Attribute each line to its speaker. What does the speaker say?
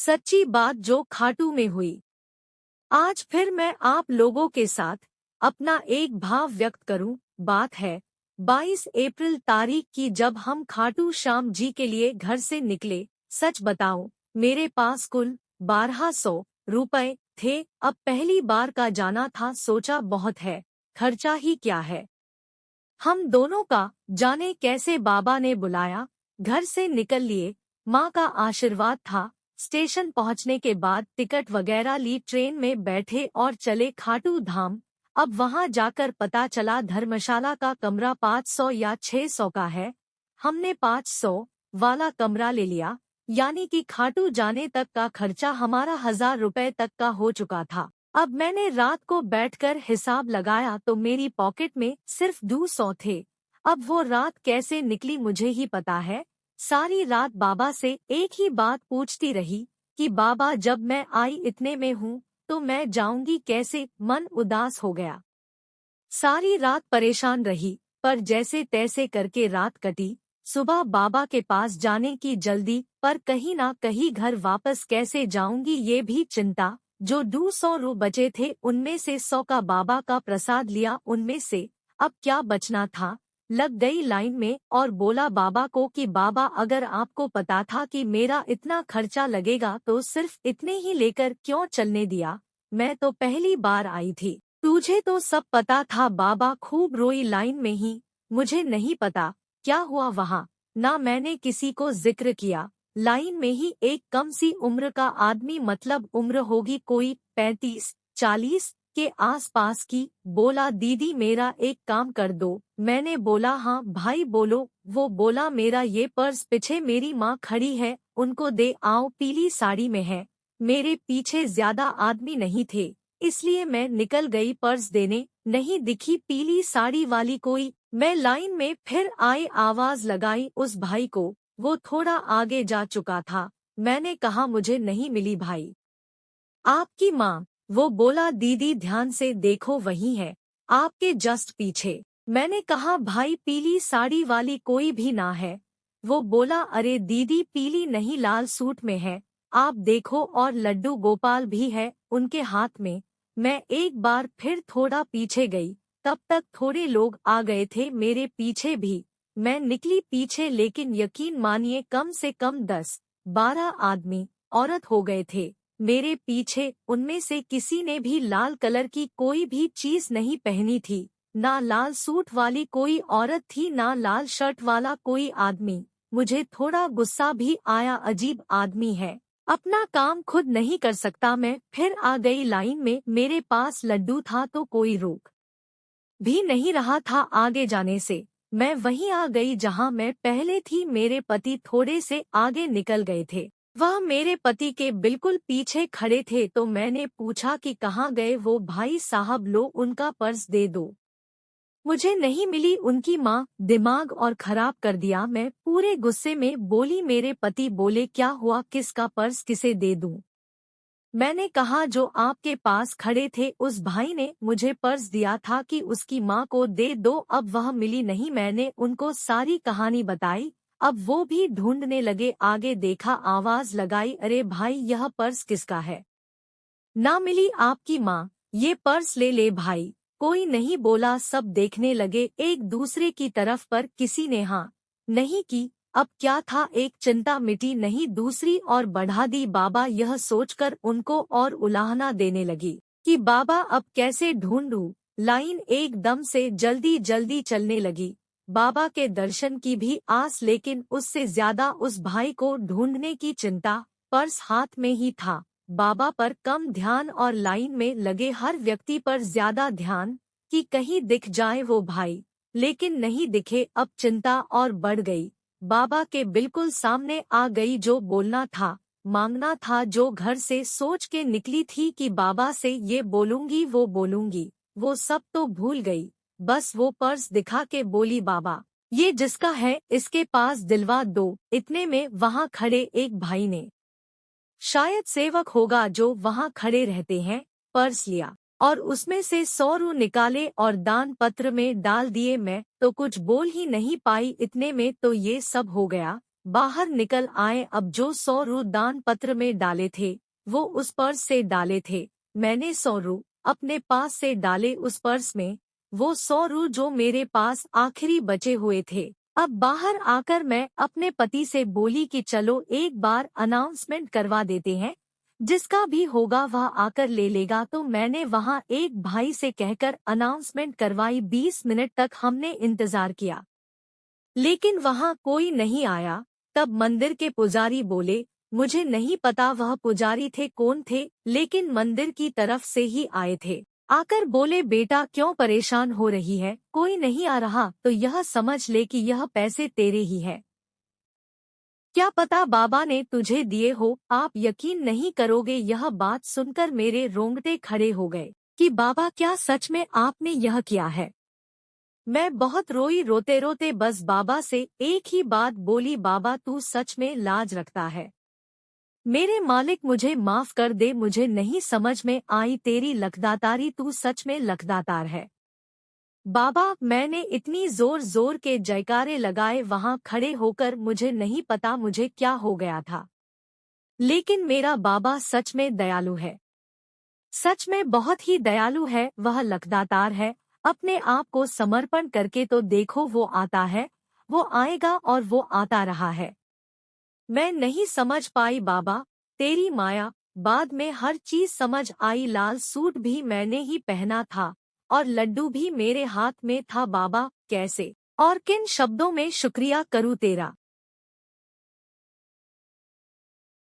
Speaker 1: सच्ची बात जो खाटू में हुई। आज फिर मैं आप लोगों के साथ अपना एक भाव व्यक्त करूं। बात है 22 अप्रैल तारीख की, जब हम खाटू श्याम जी के लिए घर से निकले। सच बताऊं, मेरे पास कुल 1200 रुपए थे। अब पहली बार का जाना था, सोचा बहुत है, खर्चा ही क्या है। हम दोनों का जाने कैसे बाबा ने बुलाया, घर से निकल लिए। माँ का आशीर्वाद था। स्टेशन पहुँचने के बाद टिकट वगैरह ली, ट्रेन में बैठे और चले खाटू धाम। अब वहाँ जाकर पता चला धर्मशाला का कमरा 500 या 600 का है। हमने 500 वाला कमरा ले लिया, यानी कि खाटू जाने तक का खर्चा हमारा 1000 रुपए तक का हो चुका था। अब मैंने रात को बैठकर हिसाब लगाया तो मेरी पॉकेट में सिर्फ 200 थे। अब वो रात कैसे निकली मुझे ही पता है। सारी रात बाबा से एक ही बात पूछती रही कि बाबा, जब मैं आई इतने में हूँ तो मैं जाऊंगी कैसे। मन उदास हो गया। सारी रात परेशान रही, पर जैसे तैसे करके रात कटी। सुबह बाबा के पास जाने की जल्दी, पर कहीं ना कहीं घर वापस कैसे जाऊंगी ये भी चिंता। जो 200 रू बचे थे उनमें से 100 का बाबा का प्रसाद लिया, उनमें से अब क्या बचना था। लग गई लाइन में और बोला बाबा को कि बाबा, अगर आपको पता था कि मेरा इतना खर्चा लगेगा तो सिर्फ इतने ही लेकर क्यों चलने दिया। मैं तो पहली बार आई थी, तुझे तो सब पता था। बाबा खूब रोई लाइन में ही। मुझे नहीं पता क्या हुआ वहाँ, ना मैंने किसी को जिक्र किया। लाइन में ही एक कम सी उम्र का आदमी, मतलब उम्र होगी कोई 35-40 के आसपास की, बोला दीदी मेरा एक काम कर दो। मैंने बोला हाँ भाई बोलो। वो बोला मेरा ये पर्स पीछे मेरी माँ खड़ी है, उनको दे आओ, पीली साड़ी में है। मेरे पीछे ज्यादा आदमी नहीं थे, इसलिए मैं निकल गई पर्स देने। नहीं दिखी पीली साड़ी वाली कोई। मैं लाइन में फिर आई, आवाज लगाई उस भाई को। वो थोड़ा आगे जा चुका था। मैंने कहा मुझे नहीं मिली भाई, आपकी माँ। वो बोला दीदी ध्यान से देखो वही है, आपके जस्ट पीछे। मैंने कहा भाई पीली साड़ी वाली कोई भी ना है। वो बोला अरे दीदी पीली नहीं लाल सूट में है, आप देखो, और लड्डू गोपाल भी है उनके हाथ में। मैं एक बार फिर थोड़ा पीछे गई, तब तक थोड़े लोग आ गए थे मेरे पीछे भी। मैं निकली पीछे, लेकिन यकीन मानिए कम से कम 10-12 आदमी औरत हो गए थे मेरे पीछे। उनमें से किसी ने भी लाल कलर की कोई भी चीज नहीं पहनी थी। ना लाल सूट वाली कोई औरत थी, ना लाल शर्ट वाला कोई आदमी। मुझे थोड़ा गुस्सा भी आया, अजीब आदमी है, अपना काम खुद नहीं कर सकता। मैं फिर आ गई लाइन में, मेरे पास लड्डू था तो कोई रोक भी नहीं रहा था आगे जाने से। मैं वहीं आ गई जहां मैं पहले थी। मेरे पति थोड़े से आगे निकल गए थे, वह मेरे पति के बिल्कुल पीछे खड़े थे। तो मैंने पूछा कि कहाँ गए वो भाई साहब, लो उनका पर्स दे दो। मुझे नहीं मिली उनकी माँ। दिमाग और खराब कर दिया। मैं पूरे गुस्से में बोली। मेरे पति बोले क्या हुआ, किसका पर्स किसे दे दूं। मैंने कहा जो आपके पास खड़े थे उस भाई ने मुझे पर्स दिया था कि उसकी माँ को दे दो, अब वह मिली नहीं। मैंने उनको सारी कहानी बताई। अब वो भी ढूंढने लगे, आगे देखा, आवाज लगाई, अरे भाई यह पर्स किसका है। ना मिली आपकी माँ, ये पर्स ले ले भाई। कोई नहीं बोला, सब देखने लगे एक दूसरे की तरफ, पर किसी ने हाँ नहीं की। अब क्या था, एक चिंता मिटी नहीं दूसरी और बढ़ा दी। बाबा यह सोचकर उनको और उलाहना देने लगी कि बाबा अब कैसे ढूंढूं। लाइन एकदम से जल्दी जल्दी चलने लगी। बाबा के दर्शन की भी आस, लेकिन उससे ज्यादा उस भाई को ढूंढने की चिंता। पर्स हाथ में ही था, बाबा पर कम ध्यान और लाइन में लगे हर व्यक्ति पर ज्यादा ध्यान कि कहीं दिख जाए वो भाई, लेकिन नहीं दिखे। अब चिंता और बढ़ गई। बाबा के बिल्कुल सामने आ गई। जो बोलना था, मांगना था, जो घर से सोच के निकली थी कि बाबा से ये बोलूंगी वो बोलूंगी, वो सब तो भूल गई। बस वो पर्स दिखा के बोली बाबा ये जिसका है इसके पास दिलवा दो। इतने में वहाँ खड़े एक भाई ने, शायद सेवक होगा जो वहाँ खड़े रहते हैं, पर्स लिया और उसमें से 100 रू निकाले और दान पत्र में डाल दिए। मैं तो कुछ बोल ही नहीं पाई। इतने में तो ये सब हो गया। बाहर निकल आए। अब जो 100 रू दान पत्र में डाले थे वो उस पर्स से डाले थे। मैंने 100 रू अपने पास से डाले उस पर्स में, वो 100 रू जो मेरे पास आखिरी बचे हुए थे। अब बाहर आकर मैं अपने पति से बोली कि चलो एक बार अनाउंसमेंट करवा देते हैं, जिसका भी होगा वह आकर ले लेगा। तो मैंने वहां एक भाई से कहकर अनाउंसमेंट करवाई। 20 मिनट तक हमने इंतजार किया, लेकिन वहां कोई नहीं आया। तब मंदिर के पुजारी बोले, मुझे नहीं पता वह पुजारी थे कौन थे, लेकिन मंदिर की तरफ से ही आए थे। आकर बोले, बेटा क्यों परेशान हो रही है, कोई नहीं आ रहा तो यह समझ ले कि यह पैसे तेरे ही है। क्या पता बाबा ने तुझे दिए हो। आप यकीन नहीं करोगे, यह बात सुनकर मेरे रोंगटे खड़े हो गए कि बाबा क्या सच में आपने यह किया है। मैं बहुत रोई। रोते रोते बस बाबा से एक ही बात बोली, बाबा तू सच में लाज रखता है। मेरे मालिक मुझे माफ कर दे, मुझे नहीं समझ में आई तेरी लखदातारी, तू सच में लखदातार है। बाबा, मैंने इतनी जोर जोर के जयकारे लगाए वहां खड़े होकर, मुझे नहीं पता मुझे क्या हो गया था। लेकिन मेरा बाबा सच में दयालु है, सच में बहुत ही दयालु है, वह लखदातार है। अपने आप को समर्पण करके तो देखो, वो आता है, वो आएगा और वो आता रहा है। मैं नहीं समझ पाई बाबा तेरी माया। बाद में हर चीज समझ आई। लाल सूट भी मैंने ही पहना था और लड्डू भी मेरे हाथ में था। बाबा कैसे और किन शब्दों में शुक्रिया करूं तेरा।